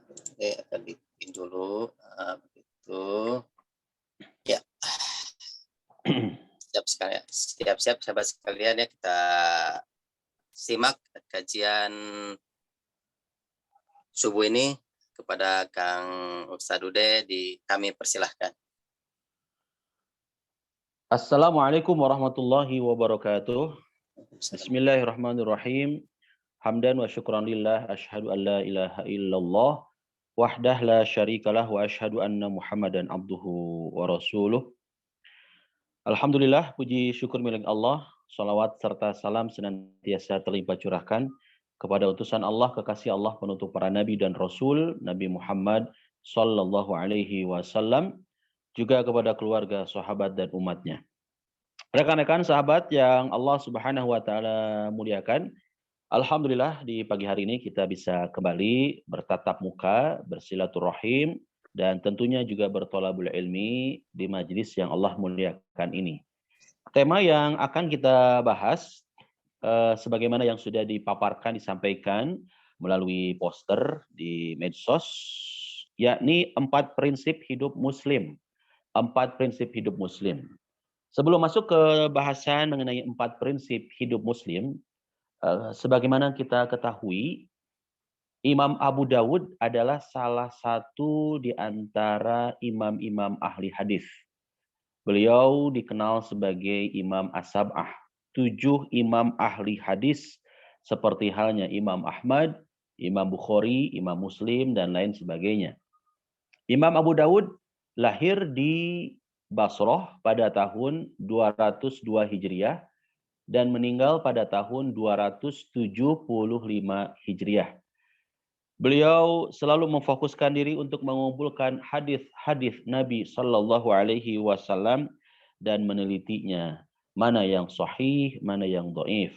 Oke, akan bikin dulu, begitu. Ya, siap-siap sahabat sekalian ya, kita simak kajian subuh ini kepada Kang Ustadz Ude, kami persilahkan. Assalamualaikum warahmatullahi wabarakatuh. Bismillahirrahmanirrahim. Hamdan wa syukran lillah, asyhadu an la ilaha illallah wahdah la syarikalah wa asyhadu anna Muhammadan abduhu wa rasuluh. Alhamdulillah, puji syukur milik Allah, salawat serta salam senantiasa terlimpah curahkan kepada utusan Allah, kekasih Allah, penutup para nabi dan rasul, Nabi Muhammad sallallahu alaihi wasallam, juga kepada keluarga, sahabat dan umatnya. Rekan-rekan sahabat yang Allah Subhanahu wa taala muliakan, alhamdulillah di pagi hari ini kita bisa kembali bertatap muka, bersilaturahim dan tentunya juga bertolabul ilmi di majelis yang Allah muliakan ini. Tema yang akan kita bahas sebagaimana yang sudah dipaparkan, disampaikan melalui poster di medsos, yakni 4 prinsip hidup muslim. 4 prinsip hidup muslim. Sebelum masuk ke bahasan mengenai 4 prinsip hidup muslim, sebagaimana kita ketahui, Imam Abu Dawud adalah salah satu di antara imam-imam ahli hadis. Beliau dikenal sebagai Imam As-Sab'ah, 7 imam ahli hadis seperti halnya Imam Ahmad, Imam Bukhari, Imam Muslim, dan lain sebagainya. Imam Abu Dawud lahir di Basrah pada tahun 202 Hijriah dan meninggal pada tahun 275 Hijriah. Beliau selalu memfokuskan diri untuk mengumpulkan hadis-hadis Nabi Shallallahu Alaihi Wasallam dan menelitinya, mana yang sahih, mana yang dhaif.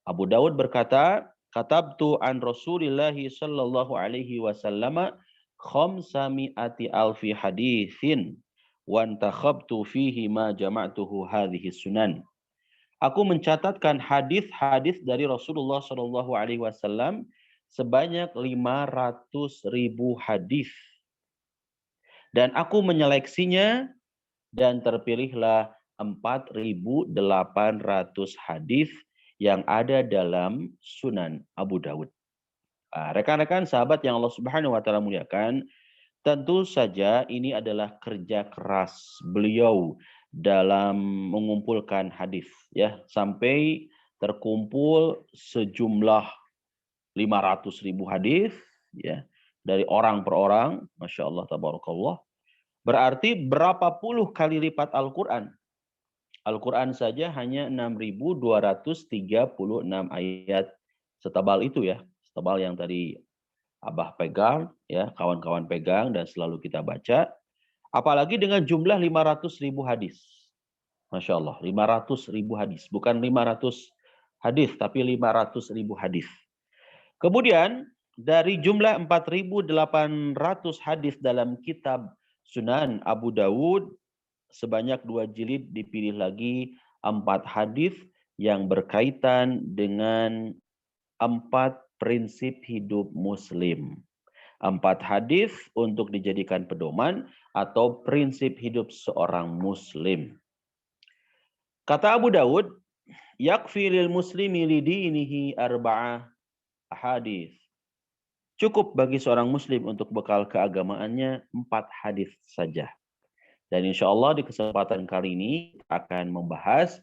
Abu Dawud berkata, "Katabtu an Rasulillahi Shallallahu Alaihi Wasallam khamsami'ati alfi hadithin wa antakhabtu fihi ma jama'tuhu hadhihi sunan." Aku mencatatkan hadis-hadis dari Rasulullah Shallallahu Alaihi Wasallam sebanyak 500.000 hadis, dan aku menyeleksinya dan terpilihlah 4.800 hadis yang ada dalam Sunan Abu Dawud. Rekan-rekan sahabat yang Allah Subhanahu wa taala muliakan, tentu saja ini adalah kerja keras beliau dalam mengumpulkan hadis, ya, sampai terkumpul sejumlah 500.000 hadis, ya, dari orang per orang, masya Allah, tabarakallah. Berarti berapa puluh kali lipat Al-Quran? Al-Quran saja hanya 6.236 ayat, setebal itu ya, setebal yang tadi Abah pegang, ya, kawan-kawan pegang dan selalu kita baca. Apalagi dengan jumlah 500.000 hadis. Masya Allah, 500.000 hadis. Bukan 500 hadis, tapi 500.000 hadis. Kemudian, dari jumlah 4.800 hadis dalam kitab Sunan Abu Dawud, sebanyak 2 jilid dipilih lagi 4 hadis yang berkaitan dengan 4 prinsip hidup muslim. 4 hadis untuk dijadikan pedoman atau prinsip hidup seorang muslim. Kata Abu Dawud, yakfi lil muslimi lidinihi arba'ah hadis. Cukup bagi seorang muslim untuk bekal keagamaannya 4 hadis saja. Dan insya Allah di kesempatan kali ini akan membahas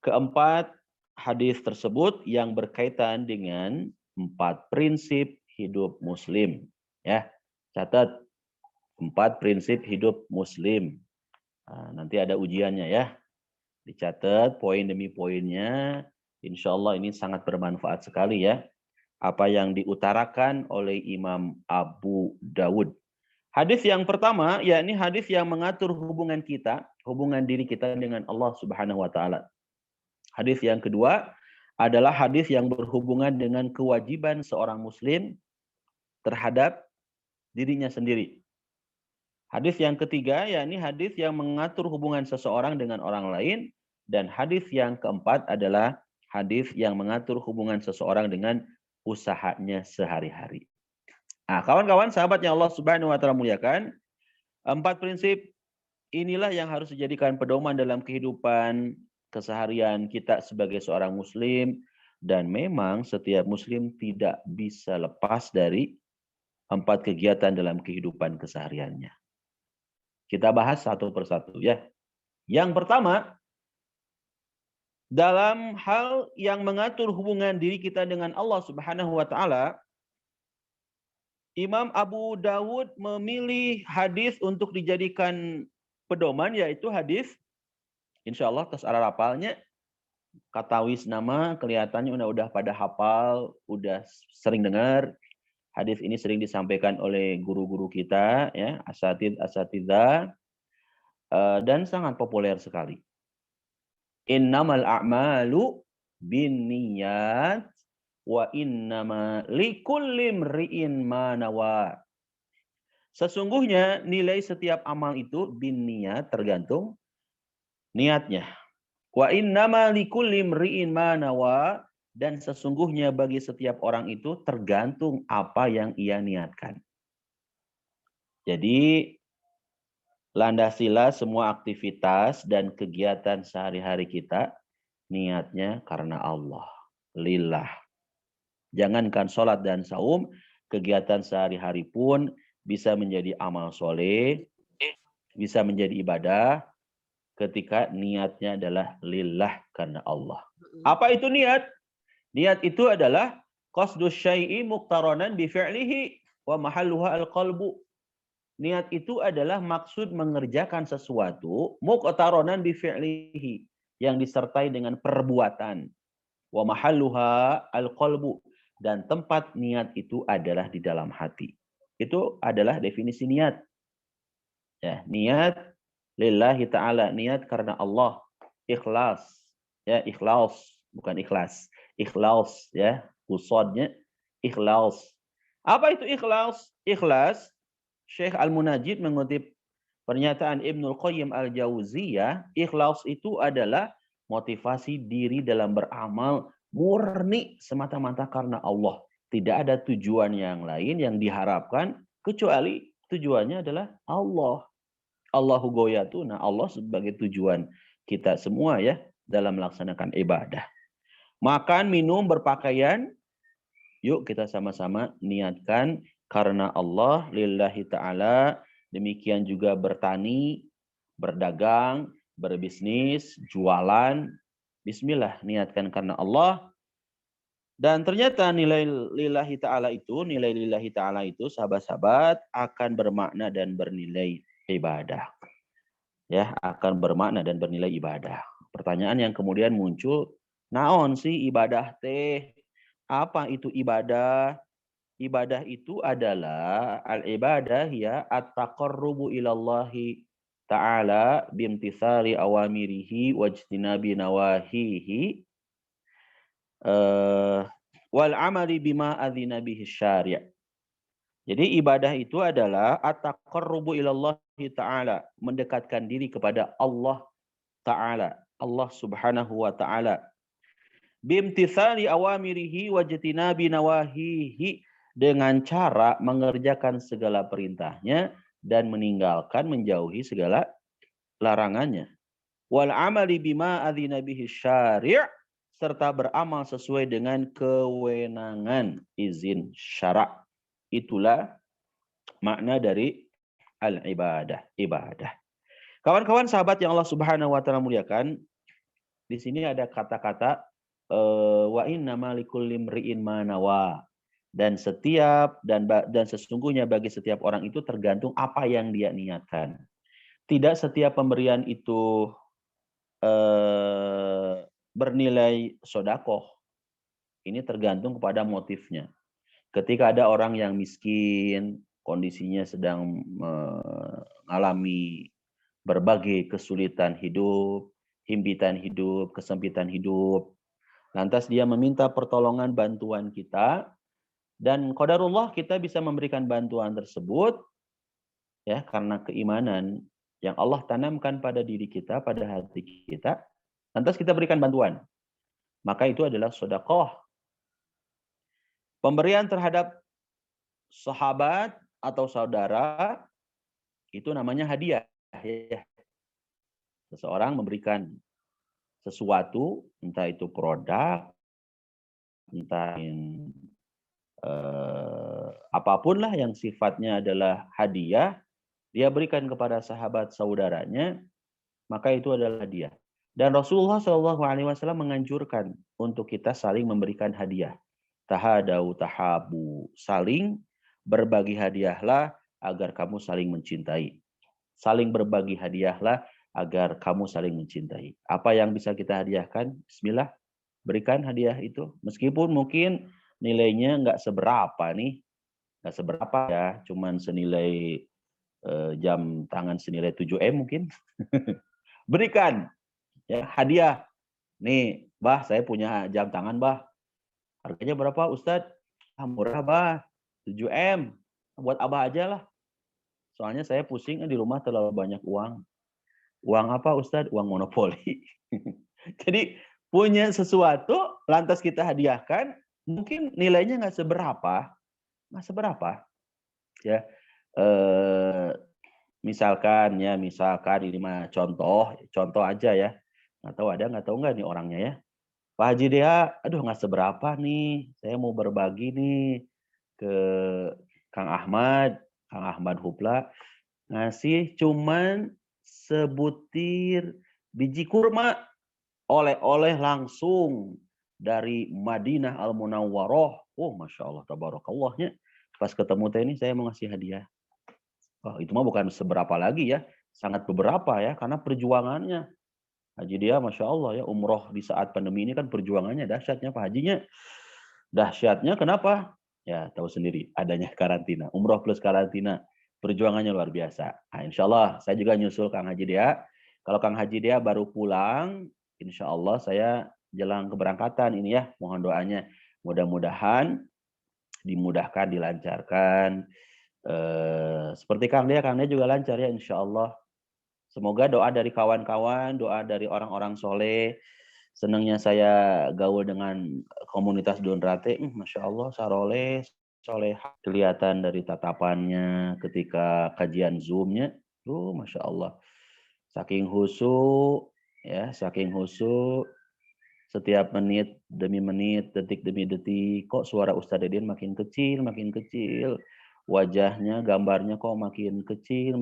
keempat hadis tersebut yang berkaitan dengan 4 prinsip hidup muslim. Ya, catat 4 prinsip hidup muslim. Nanti ada ujiannya ya. Dicatat poin demi poinnya. Insya Allah ini sangat bermanfaat sekali ya. Apa yang diutarakan oleh Imam Abu Dawud. Hadis yang pertama, yakni hadis yang mengatur hubungan kita, hubungan diri kita dengan Allah Subhanahu wa taala. Hadis yang kedua adalah hadis yang berhubungan dengan kewajiban seorang muslim terhadap dirinya sendiri. Hadis yang ketiga, yakni hadis yang mengatur hubungan seseorang dengan orang lain. Dan hadis yang keempat adalah hadis yang mengatur hubungan seseorang dengan usahanya sehari-hari. Nah, kawan-kawan, sahabat yang Allah Subhanahu wa taala muliakan, 4 prinsip inilah yang harus dijadikan pedoman dalam kehidupan keseharian kita sebagai seorang muslim, dan memang setiap muslim tidak bisa lepas dari 4 kegiatan dalam kehidupan kesehariannya. Kita bahas satu persatu ya. Yang pertama, dalam hal yang mengatur hubungan diri kita dengan Allah Subhanahu wa taala, Imam Abu Dawud memilih hadis untuk dijadikan pedoman, yaitu hadis, insya Allah tes arah hafalnya, katawis nama kelihatannya udah pada hafal, udah sering dengar. Hadis ini sering disampaikan oleh guru-guru kita, ya, asatidzah, dan sangat populer sekali. Innamal a'malu binniyat wa innama likulli imri'in ma nawa. Sesungguhnya nilai setiap amal itu binniyat, tergantung niatnya. Wa innama likulli imri'in ma nawa, dan sesungguhnya bagi setiap orang itu tergantung apa yang ia niatkan. Jadi landasilah semua aktivitas dan kegiatan sehari-hari kita niatnya karena Allah, lillah. Jangankan sholat dan saum, kegiatan sehari-hari pun bisa menjadi amal soleh, bisa menjadi ibadah ketika niatnya adalah lillah, karena Allah. Apa itu niat? Niat itu adalah qasdus syai'i muqtaranan bi fi'lihi wa mahalluha al-qalbu. Niat itu adalah maksud mengerjakan sesuatu muqtaranan bi fi'lihi, yang disertai dengan perbuatan. Wa mahalluha al-qalbu, dan tempat niat itu adalah di dalam hati. Itu adalah definisi niat. Ya, niat lillahi ta'ala, niat karena Allah, ikhlas. Ya, ikhlas, bukan ikhlas. Ikhlas, ya, usodnya ikhlas. Apa itu ikhlas? Ikhlas, Syekh Al-Munajjid mengutip pernyataan Ibnul Qayyim Al-Jauziyah, ikhlas itu adalah motivasi diri dalam beramal murni semata-mata karena Allah. Tidak ada tujuan yang lain yang diharapkan kecuali tujuannya adalah Allah. Allahu goyatuna, Allah sebagai tujuan kita semua ya dalam melaksanakan ibadah. Makan, minum, berpakaian, yuk kita sama-sama niatkan karena Allah, lillahi ta'ala. Demikian juga bertani, berdagang, berbisnis, jualan. Bismillah, niatkan karena Allah. Dan ternyata nilai lillahi ta'ala itu, sahabat-sahabat, akan bermakna dan bernilai ibadah. Ya, akan bermakna dan bernilai ibadah. Pertanyaan yang kemudian muncul, naon sih ibadah teh? Apa itu ibadah? Ibadah itu adalah al-ibadah ya at-taqarrubu ilallahi ta'ala bimtithali awamirihi wajtinabi nawahihi wal amali bima adzina bihi syari'. Jadi ibadah itu adalah at-taqarrubu ilallahi ta'ala, mendekatkan diri kepada Allah ta'ala, Allah Subhanahu wa ta'ala. Bimtithali awamirihi wajtinabi nawahihi, dengan cara mengerjakan segala perintahnya dan meninggalkan, menjauhi segala larangannya. Wal amali bima adzina bihi syari', serta beramal sesuai dengan kewenangan izin syara'. Itulah makna dari al-ibadah, ibadah. Kawan-kawan sahabat yang Allah Subhanahu wa taala muliakan, di sini ada kata-kata wa innama likulli imri'in ma nawa, dan sesungguhnya bagi setiap orang itu tergantung apa yang dia niatkan. Tidak setiap pemberian itu bernilai sodakoh. Ini tergantung kepada motifnya. Ketika ada orang yang miskin, kondisinya sedang mengalami berbagai kesulitan hidup, himpitan hidup, kesempitan hidup, lantas dia meminta pertolongan bantuan kita, dan qadarullah kita bisa memberikan bantuan tersebut ya karena keimanan yang Allah tanamkan pada diri kita, pada hati kita, lantas kita berikan bantuan. Maka itu adalah sedekah. Pemberian terhadap sahabat atau saudara itu namanya hadiah. Ya. Seseorang memberikan sesuatu, entah itu produk, entah apapun lah yang sifatnya adalah hadiah, dia berikan kepada sahabat saudaranya, maka itu adalah hadiah. Dan Rasulullah SAW menganjurkan untuk kita saling memberikan hadiah. Tahadau tahabu, saling berbagi hadiahlah agar kamu saling mencintai. Saling berbagi hadiahlah agar kamu saling mencintai. Apa yang bisa kita hadiahkan? Bismillah, berikan hadiah itu. Meskipun mungkin nilainya nggak seberapa nih, nggak seberapa ya, cuman senilai jam tangan senilai 7M mungkin. Berikan ya hadiah. Nih, Bah, saya punya jam tangan, Bah. Harganya berapa, Ustadz? Ah, murah, Bah. 7M. Buat Abah aja lah. Soalnya saya pusing di rumah terlalu banyak uang. Uang apa, Ustadz? Uang monopoli. Jadi punya sesuatu, lantas kita hadiahkan, mungkin nilainya nggak seberapa, ya. Misalkan ini mah contoh aja ya. Nggak tahu nggak nih orangnya ya. Pak Haji Dea, aduh nggak seberapa nih, saya mau berbagi nih ke Kang Ahmad Hupla, ngasih cuman sebutir biji kurma, oleh-oleh langsung dari Madinah Al Munawwaroh. Oh, masya Allah, tabarakallah. Pas ketemu teh ini saya mau ngasih hadiah. Oh, itu mah bukan seberapa lagi ya, sangat beberapa ya, karena perjuangannya. Haji dia, masya Allah ya, umroh di saat pandemi ini kan perjuangannya dahsyatnya Pak Hajinya. Dahsyatnya kenapa? Ya tahu sendiri, adanya karantina. Umroh plus karantina, perjuangannya luar biasa. Nah, insya Allah saya juga nyusul Kang Haji Dea. Kalau Kang Haji Dea baru pulang, insya Allah saya jelang keberangkatan ini ya, mohon doanya. Mudah-mudahan dimudahkan, dilancarkan. Seperti Kang Dea juga lancar ya insya Allah. Semoga doa dari kawan-kawan, doa dari orang-orang soleh. Senangnya saya gaul dengan komunitas Donrate. Masya Allah, saroleh, soleh. Kelihatan dari tatapannya ketika kajian Zoom-nya. Masya Allah. Saking husu, ya, saking husu. Setiap menit demi menit, detik demi detik, kok suara Ustadz Dedin makin kecil, makin kecil. Wajahnya, gambarnya kok makin kecil,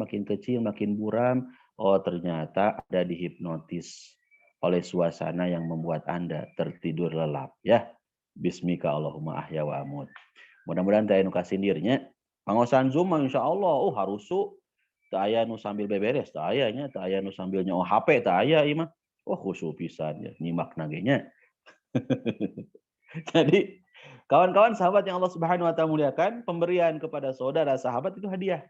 makin buram. Oh, ternyata ada dihipnotis oleh suasana yang membuat Anda tertidur lelap. Ya, bismika Allahumma ahya wa amut. Mudah-mudahan saya nu kasindirnya. Pangosan Zoom, insya Allah, harus su. Tak aya nu sambil beberes, tak ayanya, tak aya nu sambil nyawa HP, tak aya imah. Wah, khusyuk pisan ya, nyimak nagenya. Jadi, kawan-kawan sahabat yang Allah Subhanahu wa taala muliakan, pemberian kepada saudara sahabat itu hadiah.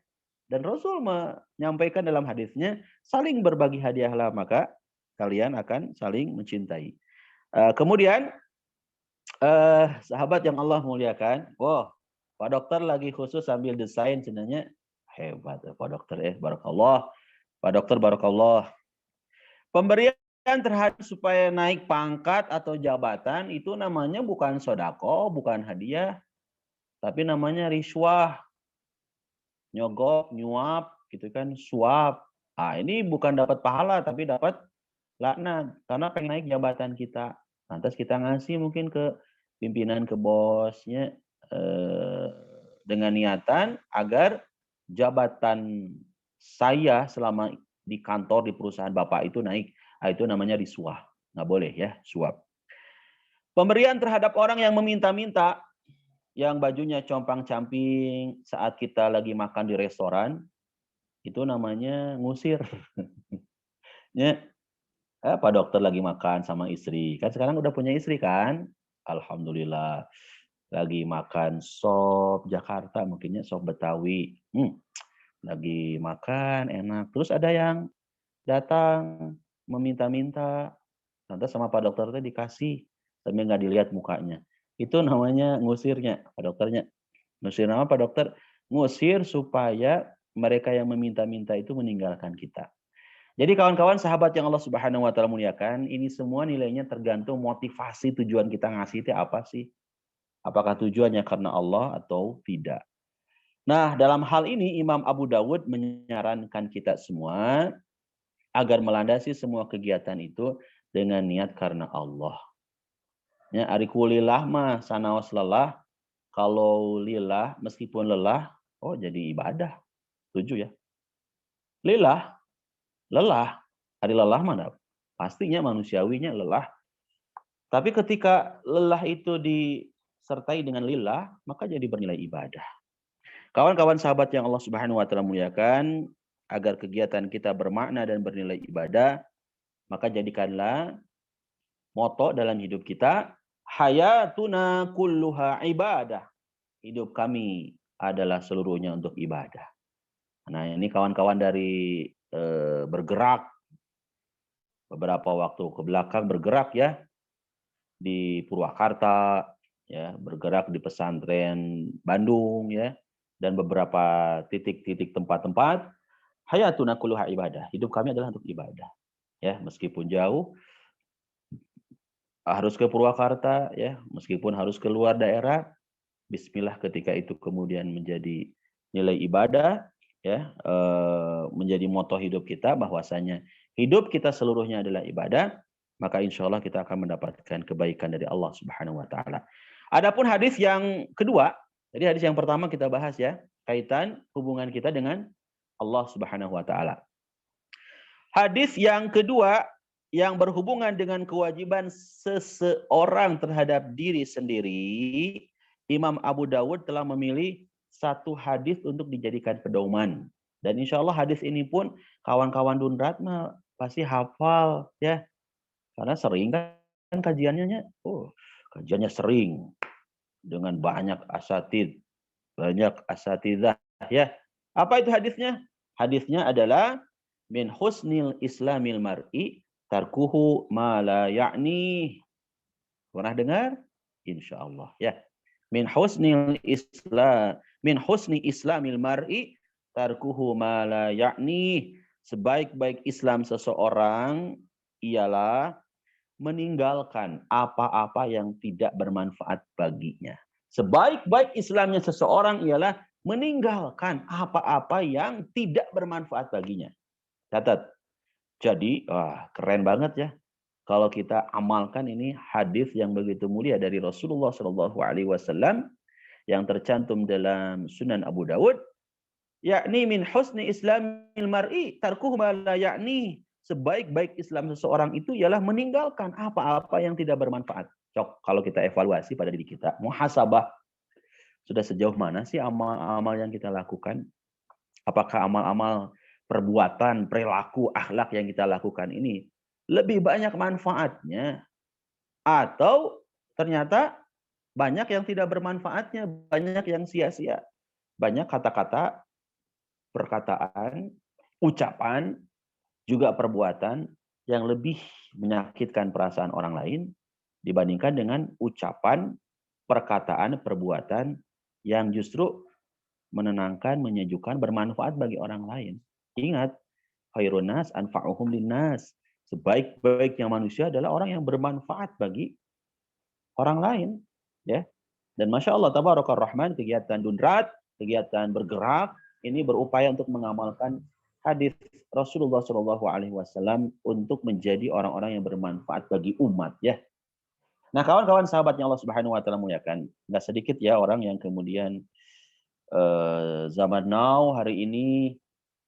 Dan Rasul menyampaikan dalam hadisnya, saling berbagi hadiahlah maka kalian akan saling mencintai. Kemudian sahabat yang Allah muliakan, Pak Dokter lagi khusus sambil desain sebenarnya hebat Pak Dokter barakallah. Pak Dokter barakallah. Pemberian terhadap supaya naik pangkat atau jabatan itu namanya bukan sodako, bukan hadiah, tapi namanya riswah, nyogok, nyuap, gitu kan, suap. Ini bukan dapat pahala, tapi dapat laknat, karena pengen naik jabatan kita. Lantas kita ngasih mungkin ke pimpinan, ke bosnya, dengan niatan agar jabatan saya selama di kantor, di perusahaan Bapak itu naik. Itu namanya risuah. Nggak boleh ya, suap. Pemberian terhadap orang yang meminta-minta, yang bajunya compang-camping saat kita lagi makan di restoran, itu namanya ngusir. Ya, Pak Dokter lagi makan sama istri. Kan sekarang udah punya istri kan? Alhamdulillah. Lagi makan sop Jakarta, mungkinnya sop Betawi. Lagi makan enak. Terus ada yang datang meminta-minta, lantas sama Pak Dokter itu dikasih, tapi nggak dilihat mukanya. Itu namanya ngusirnya, Pak Dokternya. Ngusir nama Pak Dokter, ngusir supaya mereka yang meminta-minta itu meninggalkan kita. Jadi kawan-kawan sahabat yang Allah Subhanahu wa taala muliakan, ini semua nilainya tergantung motivasi tujuan kita ngasih itu apa sih? Apakah tujuannya karena Allah atau tidak? Nah, dalam hal ini Imam Abu Dawud menyarankan kita semua agar melandasi semua kegiatan itu dengan niat karena Allah. Ya, ari kulillah mah sanaos lelah, kalau lillah meskipun lelah, oh jadi ibadah. Setuju ya? Lillah, lelah. Ari lelah mana? Pastinya manusiawinya lelah. Tapi ketika lelah itu disertai dengan lillah, maka jadi bernilai ibadah. Kawan-kawan sahabat yang Allah Subhanahu wa taala muliakan, agar kegiatan kita bermakna dan bernilai ibadah, maka jadikanlah moto dalam hidup kita, hayatuna kulluha ibadah. Hidup kami adalah seluruhnya untuk ibadah. Nah, ini kawan-kawan dari bergerak beberapa waktu ke belakang bergerak ya di Purwakarta, ya, bergerak di pesantren Bandung ya, dan beberapa titik-titik tempat-tempat. Hayatuna kulluha ibadah. Hidup kami adalah untuk ibadah. Ya, meskipun jauh harus ke Purwakarta ya, meskipun harus keluar daerah, bismillah ketika itu kemudian menjadi nilai ibadah ya, menjadi moto hidup kita bahwasanya hidup kita seluruhnya adalah ibadah, maka insya Allah kita akan mendapatkan kebaikan dari Allah Subhanahu wa taala. Adapun hadis yang kedua, jadi hadis yang pertama kita bahas ya, kaitan hubungan kita dengan Allah Subhanahu wa taala. Hadis yang kedua yang berhubungan dengan kewajiban seseorang terhadap diri sendiri, Imam Abu Dawud telah memilih satu hadis untuk dijadikan pedoman. Dan insya Allah hadis ini pun kawan-kawan Dunrat pasti hafal ya, karena sering kan kajiannya, kajiannya sering dengan banyak asatid, banyak asatidzah ya. Apa itu hadisnya? Hadisnya adalah min husnil islamil mar'i tarkuhu ma la ya'ni. Pernah dengar? Insyaallah ya. Min husni islamil mar'i tarkuhu ma la ya'ni. Sebaik-baik Islam seseorang ialah meninggalkan apa-apa yang tidak bermanfaat baginya. Sebaik-baik Islamnya seseorang ialah meninggalkan apa-apa yang tidak bermanfaat baginya. Catat. Jadi, keren banget ya. Kalau kita amalkan ini hadis yang begitu mulia dari Rasulullah Shallallahu Alaihi Wasallam yang tercantum dalam Sunan Abu Dawud, yakni min husni islamil mar'i tarkuhu ma la ya'ni. Sebaik-baik Islam seseorang itu ialah meninggalkan apa-apa yang tidak bermanfaat. Cok, kalau kita evaluasi pada diri kita, muhasabah, sudah sejauh mana sih amal-amal yang kita lakukan? Apakah amal-amal perbuatan, perilaku, akhlak yang kita lakukan ini lebih banyak manfaatnya atau ternyata banyak yang tidak bermanfaatnya, banyak yang sia-sia, banyak kata-kata, perkataan, ucapan, juga perbuatan yang lebih menyakitkan perasaan orang lain dibandingkan dengan ucapan, perkataan, perbuatan yang justru menenangkan, menyejukkan, bermanfaat bagi orang lain. Ingat, khairun nas anfa'uhum linnas. Sebaik-baiknya manusia adalah orang yang bermanfaat bagi orang lain, ya. Dan Masya Allah, Tabarakar Rahman, kegiatan Dunrat, kegiatan bergerak, ini berupaya untuk mengamalkan hadis Rasulullah Shallallahu Alaihi Wasallam untuk menjadi orang-orang yang bermanfaat bagi umat, ya. Nah, kawan-kawan sahabatnya Allah Subhanahu Wa Taala muliakan, nggak sedikit ya orang yang kemudian zaman now hari ini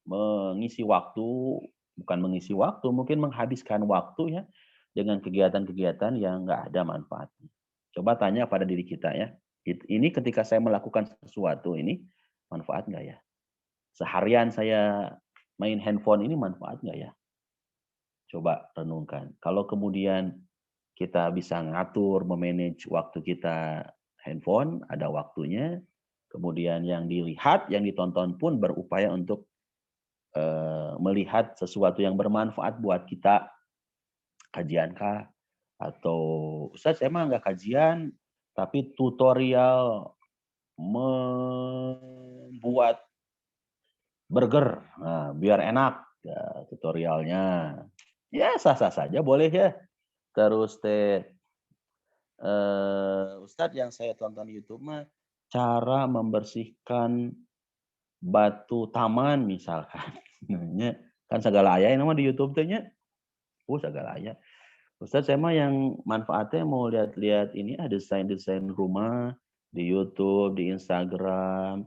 mengisi waktu, bukan mengisi waktu, mungkin menghabiskan waktu ya dengan kegiatan-kegiatan yang nggak ada manfaatnya. Coba tanya pada diri kita ya, ini ketika saya melakukan sesuatu ini manfaat nggak ya? Seharian saya main handphone ini manfaat nggak ya? Coba renungkan. Kalau kemudian kita bisa ngatur, memanage waktu kita handphone, ada waktunya, kemudian yang dilihat, yang ditonton pun berupaya untuk melihat sesuatu yang bermanfaat buat kita, kajian kah? Atau Ustaz saya mah nggak kajian, tapi tutorial membuat burger, nah, biar enak ya, tutorialnya. Ya sah-sah saja boleh ya. Terus Ustadz yang saya tonton YouTube mah cara membersihkan batu taman misalkan. Nya kan segala aya nama di YouTube teh nya. Segala aya. Ustaz saya mah yang manfaatnya mau lihat-lihat ini ada desain-desain rumah di YouTube, di Instagram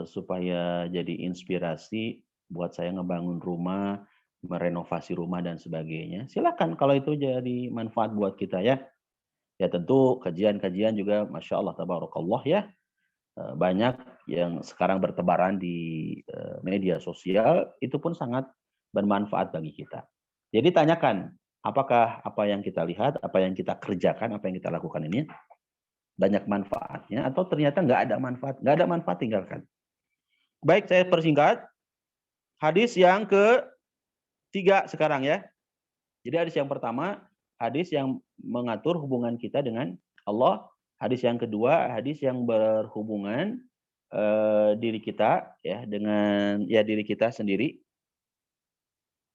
supaya jadi inspirasi buat saya ngebangun rumah, merenovasi rumah dan sebagainya. Silakan kalau itu jadi manfaat buat kita ya. Ya tentu kajian-kajian juga Masya Allah tabarakallah ya. Banyak yang sekarang bertebaran di media sosial itu pun sangat bermanfaat bagi kita. Jadi tanyakan, apakah apa yang kita lihat, apa yang kita kerjakan, apa yang kita lakukan ini banyak manfaatnya atau ternyata nggak ada manfaat, nggak ada manfaat tinggalkan. Baik, saya persingkat. Hadis yang ketiga sekarang ya. Jadi hadis yang pertama, hadis yang mengatur hubungan kita dengan Allah. Hadis yang kedua, hadis yang berhubungan diri kita ya dengan ya diri kita sendiri,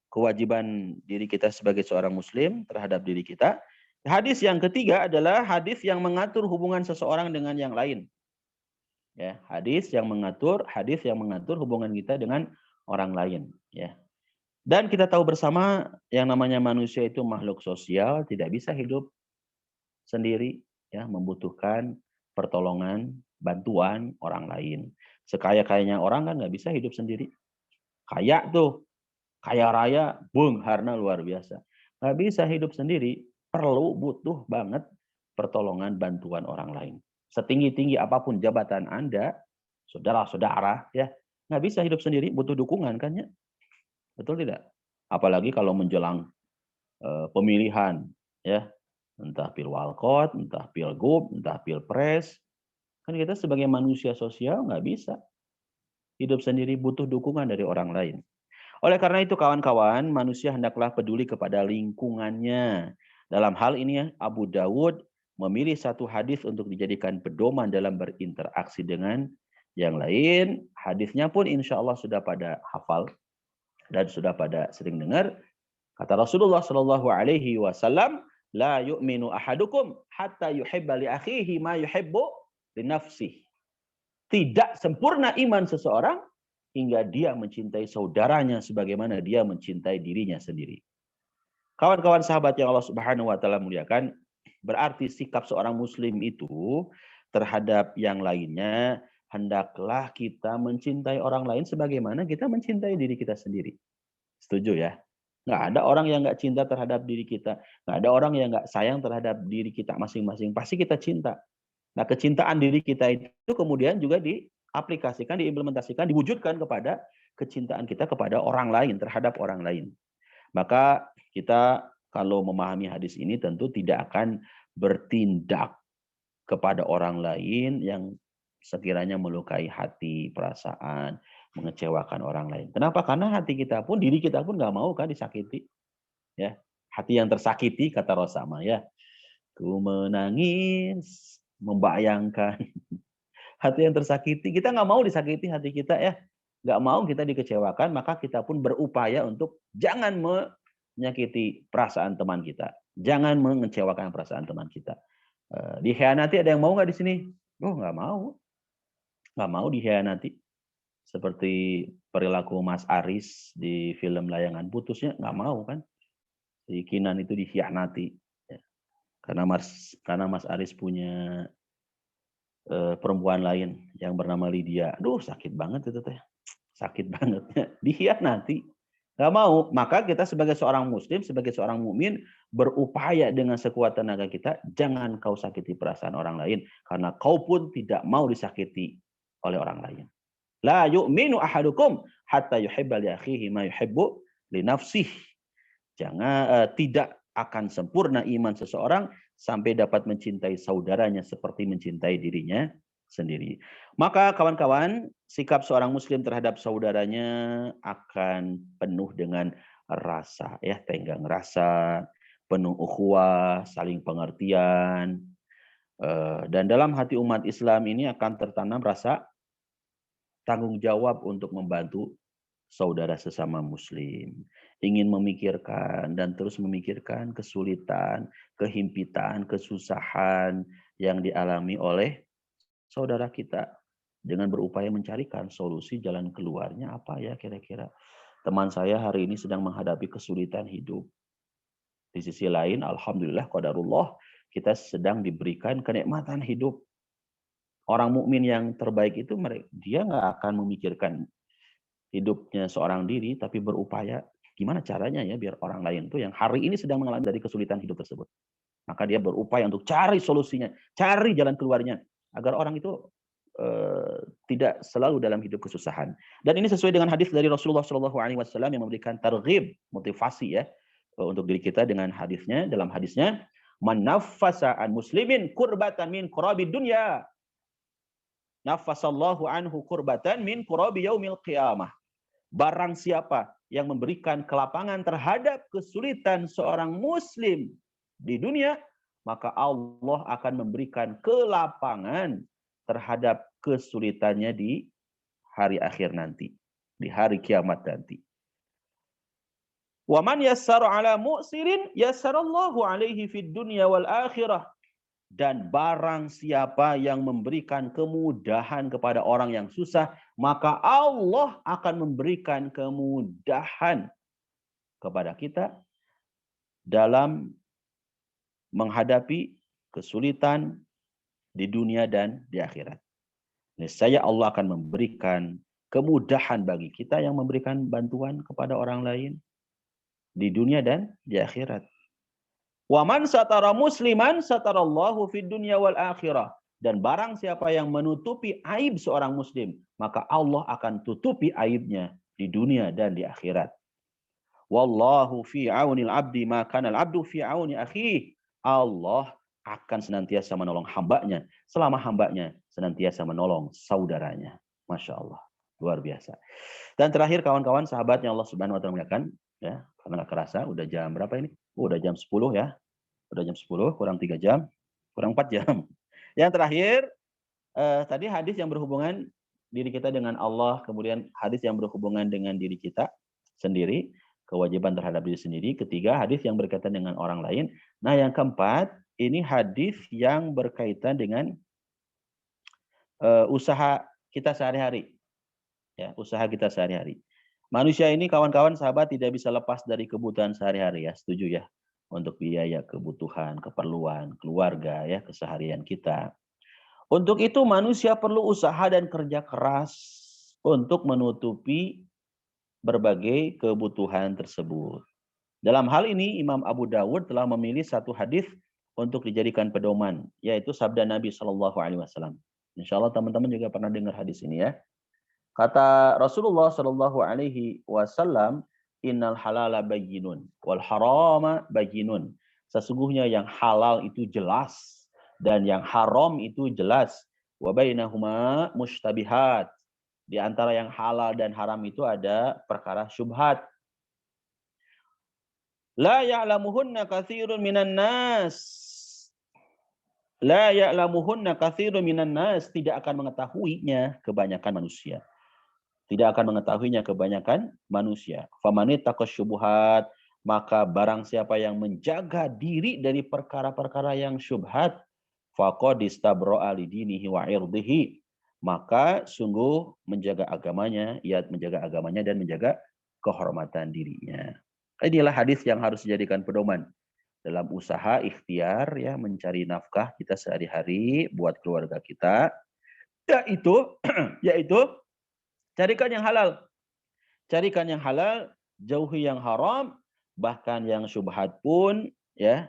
kewajiban diri kita sebagai seorang muslim terhadap diri kita. Hadis yang ketiga adalah hadis yang mengatur hubungan seseorang dengan yang lain. Ya, hadis yang mengatur hubungan kita dengan orang lain, ya. Dan kita tahu bersama yang namanya manusia itu makhluk sosial, tidak bisa hidup sendiri, ya, membutuhkan pertolongan, bantuan orang lain. Sekaya-kayanya orang kan nggak bisa hidup sendiri. Kaya tuh, kaya raya, bung, harna luar biasa. Nggak bisa hidup sendiri, perlu, butuh banget pertolongan, bantuan orang lain. Setinggi-tinggi apapun jabatan Anda, saudara-saudara, ya, nggak bisa hidup sendiri, butuh dukungan kan ya. Betul tidak? Apalagi kalau menjelang pemilihan, ya, entah pilwalkot, entah pilgub, entah pilpres, kan kita sebagai manusia sosial nggak bisa hidup sendiri, butuh dukungan dari orang lain. Oleh karena itu kawan-kawan, manusia hendaklah peduli kepada lingkungannya. Dalam hal ini Abu Dawud memilih satu hadis untuk dijadikan pedoman dalam berinteraksi dengan yang lain. Hadisnya pun insya Allah sudah pada hafal dan sudah pada sering dengar. Kata Rasulullah Shallallahu Alaihi Wasallam, la yu'minu ahadukum hatta yuhibba li akhihi ma yuhibbu li nafsihi. Tidak sempurna iman seseorang hingga dia mencintai saudaranya sebagaimana dia mencintai dirinya sendiri. Kawan-kawan sahabat yang Allah Subhanahu wa taala muliakan, berarti sikap seorang muslim itu terhadap yang lainnya hendaklah kita mencintai orang lain sebagaimana kita mencintai diri kita sendiri. Setuju ya? Nggak ada orang yang nggak cinta terhadap diri kita. Nggak ada orang yang nggak sayang terhadap diri kita masing-masing. Pasti kita cinta. Nah, kecintaan diri kita itu kemudian juga diaplikasikan, diimplementasikan, diwujudkan kepada kecintaan kita kepada orang lain, terhadap orang lain. Maka kita kalau memahami hadis ini tentu tidak akan bertindak kepada orang lain yang sekiranya melukai hati, perasaan, mengecewakan orang lain. Kenapa? Karena hati kita pun, diri kita pun nggak mau kan disakiti. Ya, hati yang tersakiti kata Rosama ya. Ku menangis, membayangkan hati yang tersakiti. Kita nggak mau disakiti hati kita ya. Nggak mau kita dikecewakan, maka kita pun berupaya untuk jangan menyakiti perasaan teman kita. Jangan mengecewakan perasaan teman kita. Dikhianati ada yang mau nggak di sini? Oh, nggak mau. Nggak mau dikhianati. Seperti perilaku Mas Aris di film Layangan Putusnya, nggak mau kan. Si Kinan itu dikhianati. Karena Mas Aris punya perempuan lain yang bernama Lydia. Aduh, sakit banget itu teh. Sakit banget. Dikhianati. Gak mau. Maka kita sebagai seorang muslim, sebagai seorang mukmin berupaya dengan sekuat tenaga kita, jangan kau sakiti perasaan orang lain. Karena kau pun tidak mau disakiti oleh orang lain. La yu'minu ahadukum hatta yuhibba li akhihi ma yuhibbu li nafsihi. Jangan tidak akan sempurna iman seseorang sampai dapat mencintai saudaranya seperti mencintai dirinya sendiri. Maka kawan-kawan, sikap seorang muslim terhadap saudaranya akan penuh dengan rasa, ya, tenggang rasa, penuh ukhuwah, saling pengertian. Dan dalam hati umat Islam ini akan tertanam rasa tanggung jawab untuk membantu saudara sesama muslim. Ingin memikirkan dan terus memikirkan kesulitan, kehimpitan, kesusahan yang dialami oleh saudara kita. dengan berupaya mencarikan solusi jalan keluarnya apa ya kira-kira. Teman saya hari ini sedang menghadapi kesulitan hidup. Di sisi lain, alhamdulillah qadarullah, kita sedang diberikan kenikmatan hidup. Orang mukmin yang terbaik itu dia nggak akan memikirkan hidupnya seorang diri, tapi berupaya gimana caranya ya biar orang lain tuh yang hari ini sedang mengalami dari kesulitan hidup tersebut. Maka dia berupaya untuk cari solusinya, cari jalan keluarnya agar orang itu tidak selalu dalam hidup kesusahan. Dan ini sesuai dengan hadis dari Rasulullah SAW yang memberikan targhib, motivasi ya untuk diri kita dengan hadisnya. Dalam hadisnya, "Man naffasa an muslimin kurbatan min kurabi dunya, naffasallahu anhu kurbatan min kurabi yaumil qiyamah." Barang siapa yang memberikan kelapangan terhadap kesulitan seorang muslim di dunia, maka Allah akan memberikan kelapangan terhadap kesulitannya di hari akhir nanti, di hari kiamat nanti. Wa man yassara ala mu'sirin yassarallahu alaihi fid dunya wal akhirah. Dan barang siapa yang memberikan kemudahan kepada orang yang susah, maka Allah akan memberikan kemudahan kepada kita dalam menghadapi kesulitan di dunia dan di akhirat. Niscaya Allah akan memberikan kemudahan bagi kita yang memberikan bantuan kepada orang lain di dunia dan di akhirat. Wa man satara musliman satarallahu fid dunya wal akhirah. Dan barang siapa yang menutupi aib seorang muslim, maka Allah akan tutupi aibnya di dunia dan di akhirat. Wallahu fi aunil abdi ma kana al abdu fi auni akhihi. Allah akan senantiasa menolong hambanya selama hambanya senantiasa menolong saudaranya. Masya Allah. Luar biasa. Dan terakhir kawan-kawan sahabat yang Allah Subhanahu wa taala muliakan, ya, karena nggak kerasa udah jam berapa ini? Udah jam 10 ya. Udah jam 10 kurang 3 jam, kurang 4 jam. Yang terakhir tadi hadis yang berhubungan diri kita dengan Allah, kemudian hadis yang berhubungan dengan diri kita sendiri, kewajiban terhadap diri sendiri. Ketiga, hadis yang berkaitan dengan orang lain. Nah, yang keempat, ini hadis yang berkaitan dengan usaha kita sehari-hari. Ya, usaha kita sehari-hari. Manusia ini kawan-kawan sahabat tidak bisa lepas dari kebutuhan sehari-hari ya, setuju ya? Untuk biaya kebutuhan, keperluan, keluarga ya, keseharian kita. Untuk itu manusia perlu usaha dan kerja keras untuk menutupi berbagai kebutuhan tersebut. Dalam hal ini Imam Abu Dawud telah memilih satu hadis untuk dijadikan pedoman, yaitu sabda Nabi Shallallahu Alaihi Wasallam. Insya Allah teman-teman juga pernah dengar hadis ini ya. Kata Rasulullah Shallallahu Alaihi Wasallam, Innal halala bayyinun wal harama bayyinun. Sesungguhnya yang halal itu jelas dan yang haram itu jelas. Wa bainahuma mushtabihat. Di antara yang halal dan haram itu ada perkara syubhat. La ya'lamuhunna katsirun minan nas. La ya'lamuhunna katsirun minan nas, tidak akan mengetahuinya kebanyakan manusia. Tidak akan mengetahuinya kebanyakan manusia. Famanittaqas syubhat, maka barang siapa yang menjaga diri dari perkara-perkara yang syubhat, faqad istabra'a lidinihi wa irdihi, maka sungguh menjaga agamanya, ia menjaga agamanya dan menjaga kehormatan dirinya. Inilah hadis yang harus dijadikan pedoman dalam usaha ikhtiar ya mencari nafkah kita sehari-hari buat keluarga kita, yaitu carikan yang halal. Carikan yang halal, jauhi yang haram, bahkan yang syubhat pun ya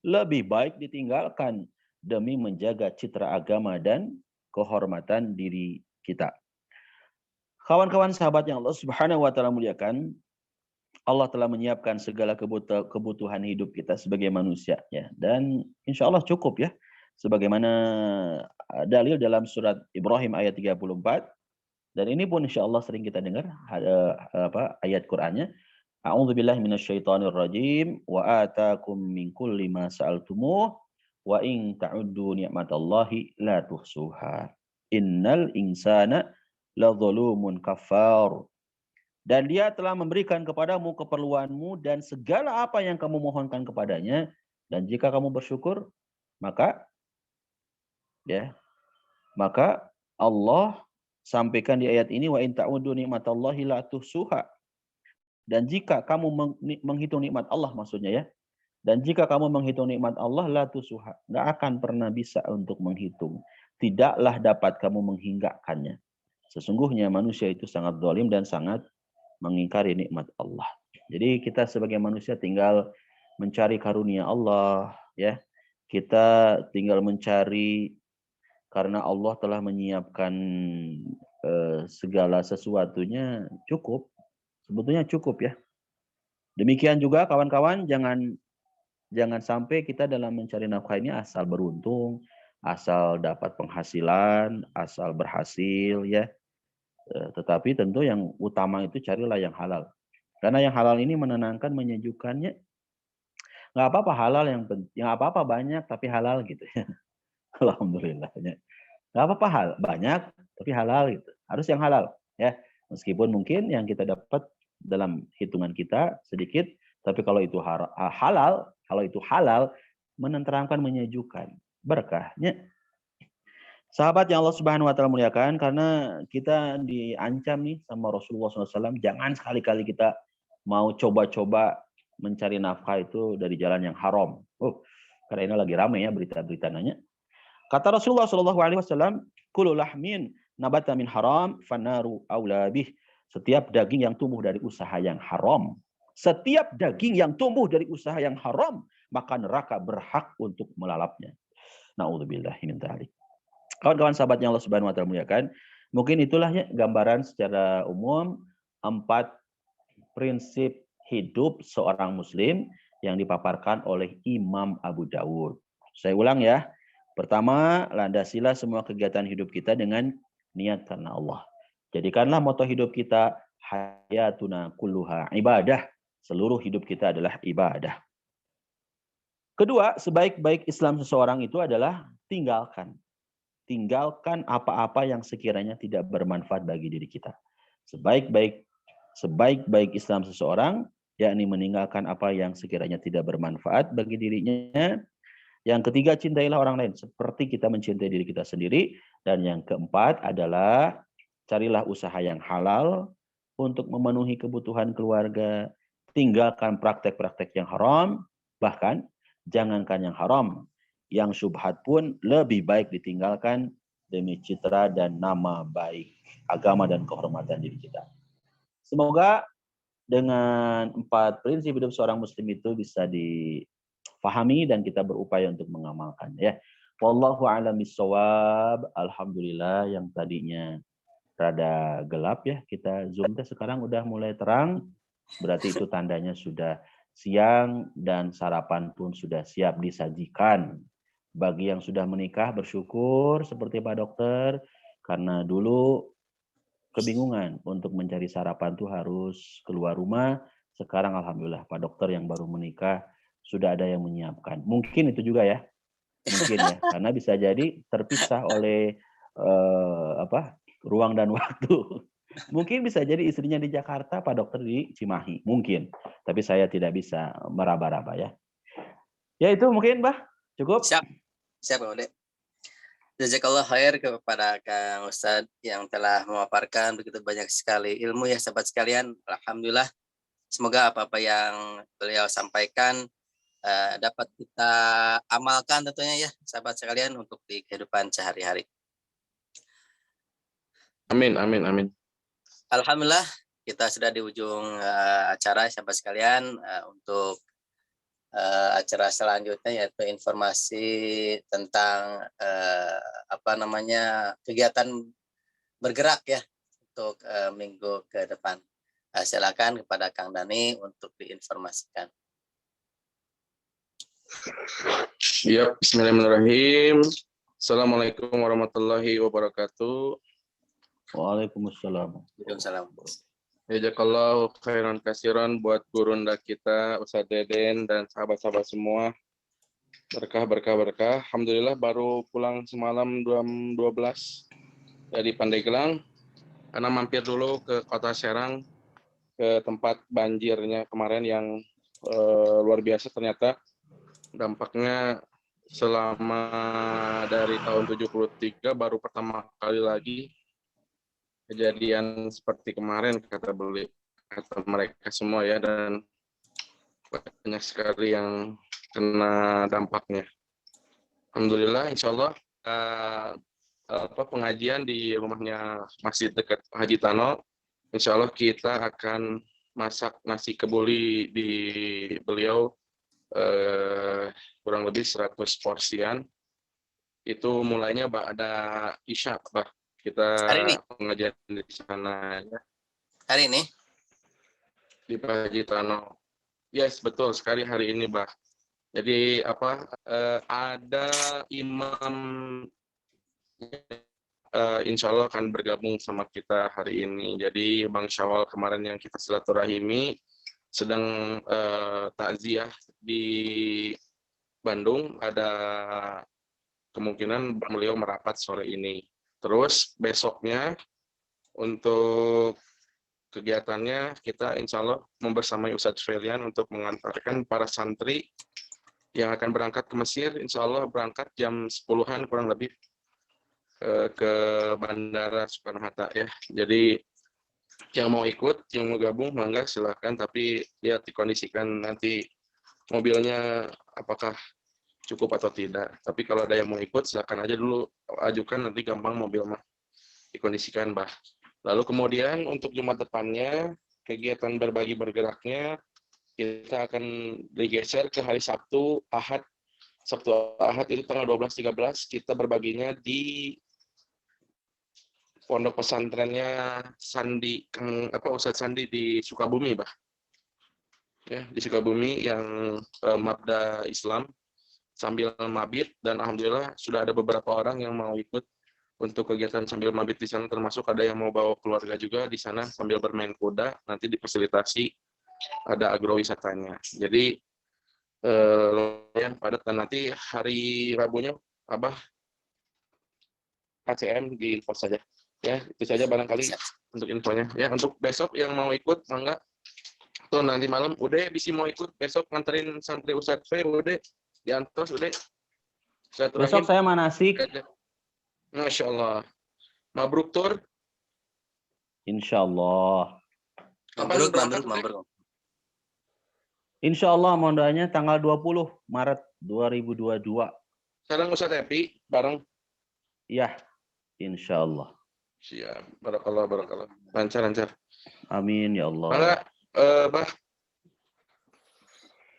lebih baik ditinggalkan demi menjaga citra agama dan kehormatan diri kita. Kawan-kawan sahabat yang Allah Subhanahu wa taala muliakan, Allah telah menyiapkan segala kebutuhan hidup kita sebagai manusia ya, dan insya Allah cukup ya, sebagaimana dalil dalam surat Ibrahim ayat 34. Dan ini pun insya Allah sering kita dengar ayat Qur'annya. A'udzubillahi minasyaitonirrajim wa atakum min kulli ma sa'altumuh wa in ta'uddu ni'matallahi la tuhsuha. Innal insana ladzalumun kafar. Dan dia telah memberikan kepadamu keperluanmu dan segala apa yang kamu mohonkan kepadanya, dan jika kamu bersyukur maka Allah sampaikan di ayat ini, wa in ta'udu nikmatallahi la tuhsuha. Dan jika kamu menghitung nikmat Allah maksudnya ya. Dan jika kamu menghitung nikmat Allah la tuhsuha, enggak akan pernah bisa untuk menghitung. Tidaklah dapat kamu menghinggakannya. Sesungguhnya manusia itu sangat zalim dan sangat mengingkari nikmat Allah. Jadi kita sebagai manusia tinggal mencari karunia Allah ya. Kita tinggal mencari karena Allah telah menyiapkan segala sesuatunya cukup. Sebetulnya cukup ya. Demikian juga kawan-kawan, jangan sampai kita dalam mencari nafkah ini asal beruntung, asal dapat penghasilan, asal berhasil ya. Tetapi tentu yang utama itu carilah yang halal. Karena yang halal ini menenangkan, menyejukkannya. Nggak apa-apa halal yang apa-apa banyak tapi halal gitu ya. Alhamdulillah. Nggak apa-apa banyak tapi halal gitu. Harus yang halal ya. Meskipun mungkin yang kita dapat dalam hitungan kita sedikit, tapi kalau itu halal, menenteramkan, menyejukkan, berkahnya. Sahabat yang Allah Subhanahu wa taala muliakan, karena kita diancam nih sama Rasulullah SAW, jangan sekali-kali kita mau coba-coba mencari nafkah itu dari jalan yang haram. Karena ini lagi ramai ya berita-berita nanya. Kata Rasulullah SAW, kullu lahmin nabata min haram fanaru aula bih. Setiap daging yang tumbuh dari usaha yang haram, maka neraka berhak untuk melalapnya. Na'udzubillah min dzalik. Kawan-kawan sahabat yang Allah Subhanahu wa taala muliakan, mungkin itulah ya gambaran secara umum 4 prinsip hidup seorang muslim yang dipaparkan oleh Imam Abu Dawud. Saya ulang ya. Pertama, landasilah semua kegiatan hidup kita dengan niat karena Allah. Jadikanlah moto hidup kita hayatuna kulluha ibadah. Seluruh hidup kita adalah ibadah. Kedua, sebaik-baik Islam seseorang itu adalah tinggalkan apa-apa yang sekiranya tidak bermanfaat bagi diri kita. Sebaik-baik Islam seseorang, yakni meninggalkan apa yang sekiranya tidak bermanfaat bagi dirinya. Yang ketiga, cintailah orang lain seperti kita mencintai diri kita sendiri. Dan yang keempat adalah carilah usaha yang halal untuk memenuhi kebutuhan keluarga. Tinggalkan praktek-praktek yang haram, bahkan jangankan yang haram, yang syubhat pun lebih baik ditinggalkan demi citra dan nama baik agama dan kehormatan diri kita. Semoga dengan 4 prinsip hidup seorang muslim itu bisa difahami dan kita berupaya untuk mengamalkan ya. Wallahu a'lam bishawab. Alhamdulillah yang tadinya rada gelap ya, kita zoom sekarang udah mulai terang. Berarti itu tandanya sudah siang dan sarapan pun sudah siap disajikan. Bagi yang sudah menikah bersyukur seperti Pak Dokter, karena dulu kebingungan untuk mencari sarapan tuh harus keluar rumah. Sekarang alhamdulillah Pak Dokter yang baru menikah sudah ada yang menyiapkan. Mungkin itu juga ya. Mungkin ya, karena bisa jadi terpisah oleh ruang dan waktu. Mungkin bisa jadi istrinya di Jakarta, Pak Dokter di Cimahi. Mungkin. Tapi saya tidak bisa meraba-raba ya. Ya itu mungkin, Mbah. Cukup? Siap, Bang Ode. Jazakallah khair kepada Kang Ustadz yang telah memaparkan begitu banyak sekali ilmu ya sahabat sekalian. Alhamdulillah. Semoga apa-apa yang beliau sampaikan dapat kita amalkan tentunya ya sahabat sekalian untuk di kehidupan sehari-hari. Amin, amin, amin. Alhamdulillah kita sudah di ujung acara sahabat sekalian. Untuk acara selanjutnya yaitu informasi tentang kegiatan bergerak ya untuk minggu ke depan. Silakan kepada Kang Dani untuk diinformasikan. Ya, bismillahirrahmanirrahim. Assalamualaikum warahmatullahi wabarakatuh. Waalaikumsalam. Waalaikumsalam. Jazakallahu khairan kasiran buat gurunda kita, Ustadz Deden dan sahabat-sahabat semua. Berkah. Alhamdulillah baru pulang semalam jam 12 dari Pandeglang. Karena mampir dulu ke Kota Serang, ke tempat banjirnya kemarin yang luar biasa ternyata. Dampaknya selama dari tahun 73 baru pertama kali lagi kejadian seperti kemarin kata mereka semua ya, dan banyak sekali yang kena dampaknya. Alhamdulillah, insya Allah pengajian di rumahnya masih dekat Haji Tano. Insya Allah kita akan masak nasi kebuli di beliau kurang lebih 100 porsian. Itu mulainya ada Isya, Bah. Kita Hari ini? pengajian di sana ya, Hari ini? di Pak Haji Tano. Yes, betul sekali hari ini, Bah. Jadi ada imam insya Allah akan bergabung sama kita hari ini. Jadi Bang Syawal kemarin yang kita silaturahimi sedang takziah di Bandung, ada kemungkinan beliau merapat sore ini. Terus besoknya untuk kegiatannya kita insya Allah membersamai Ustadz Felian untuk mengantarkan para santri yang akan berangkat ke Mesir. Insya Allah berangkat jam 10-an kurang lebih ke Bandara Soekarno-Hatta ya. Jadi yang mau ikut, yang mau gabung, mangga silahkan. Tapi lihat dikondisikan nanti mobilnya apakah cukup atau tidak. Tapi kalau ada yang mau ikut, silahkan aja dulu ajukan, nanti gampang mobil mah dikondisikan, Bah. Lalu kemudian untuk Jumat depannya, kegiatan berbagi bergeraknya, kita akan digeser ke hari Sabtu, Ahad. Sabtu, Ahad itu tanggal 12-13, kita berbaginya di pondok pesantrennya Sandi, Ustadz Sandi di Sukabumi, Bah. Ya, di Sukabumi yang Mabda Islam sambil mabit, dan alhamdulillah sudah ada beberapa orang yang mau ikut untuk kegiatan sambil mabit di sana, termasuk ada yang mau bawa keluarga juga di sana sambil bermain kuda, nanti difasilitasi ada agrowisatanya. Jadi lumayan padat, dan nanti hari Rabunya Abah KCM di pos saja. Ya, itu saja barangkali untuk infonya. Ya, untuk besok yang mau ikut, mangga. Tuh nanti malam, udah bisa mau ikut besok nganterin santri Ustadz Fe, udah diantos, udah. Besok saya manasik. Masya Allah. Mabruk tur. Insya Allah. Mabruk. Insya Allah mondanya tanggal 20 Maret 2022. Sekarang Ustadz Epi bareng. Iya, insya Allah. Siap. Barakallah. Lancar. Amin ya Allah. Mangga, Bah.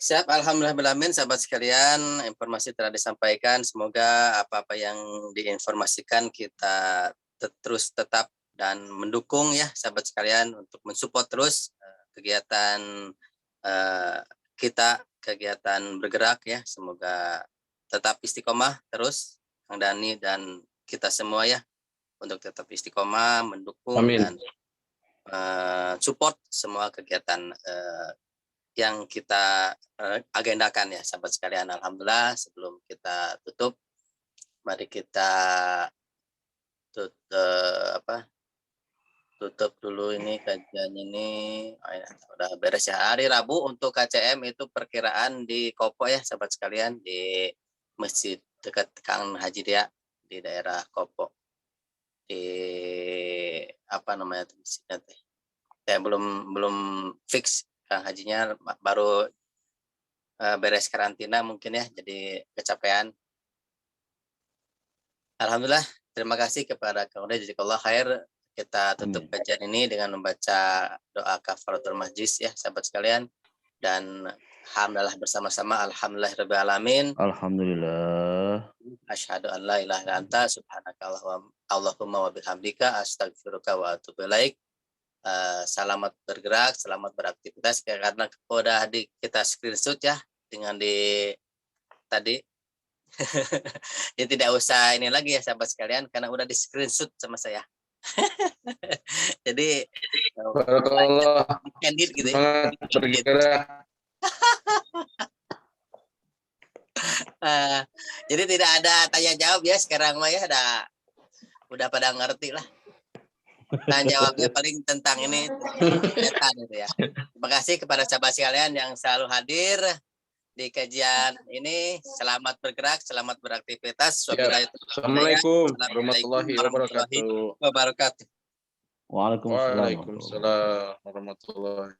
Siap, alhamdulillah, sahabat sekalian, informasi telah disampaikan. Semoga apa-apa yang diinformasikan kita terus tetap dan mendukung ya sahabat sekalian untuk mensupport terus kegiatan kita, kegiatan bergerak ya. Semoga tetap istiqomah terus, Kang Dani dan kita semua ya, untuk tetap istiqomah, mendukung Amin. dan support semua kegiatan yang kita agendakan ya sahabat sekalian. Alhamdulillah, sebelum kita tutup, mari kita tutup dulu ini kajian ini. Udah beres ya. Hari Rabu untuk KCM itu perkiraan di Kopo ya sahabat sekalian, di masjid dekat Kang Haji Dia di daerah Kopo, di apa namanya tuh masjidnya teh. Saya belum fix Kang Hajinya, baru beres karantina mungkin ya, jadi kecapean. Alhamdulillah, terima kasih kepada Kang Uda, jazakallah khair. Kita tutup kajian ini dengan membaca doa kafaratul majlis ya sahabat sekalian, dan alhamdulillah bersama-sama, alhamdulillahirabbil alamin. Alhamdulillah. Asyhadu an la ilaha illa anta subhanaka Allahumma wa bihamdika astaghfiruka wa atubu ilaik. Selamat bergerak, selamat beraktivitas, karena udah kita screenshot ya dengan di tadi. Jadi tidak usah ini lagi ya sahabat sekalian, karena udah di screenshot sama saya. Jadi Barakallah. candid gitu Semangat bergerak. Jadi tidak ada tanya jawab ya sekarang mah ya, udah pada ngerti lah. Tanya jawabnya paling tentang ini gitu ya. Terima kasih kepada sahabat sekalian yang selalu hadir di kajian ini. Selamat bergerak, selamat beraktivitas. Assalamualaikum warahmatullahi wabarakatuh. Waalaikumsalam warahmatullahi wabarakatuh. Waalaikumsalam warahmatullahi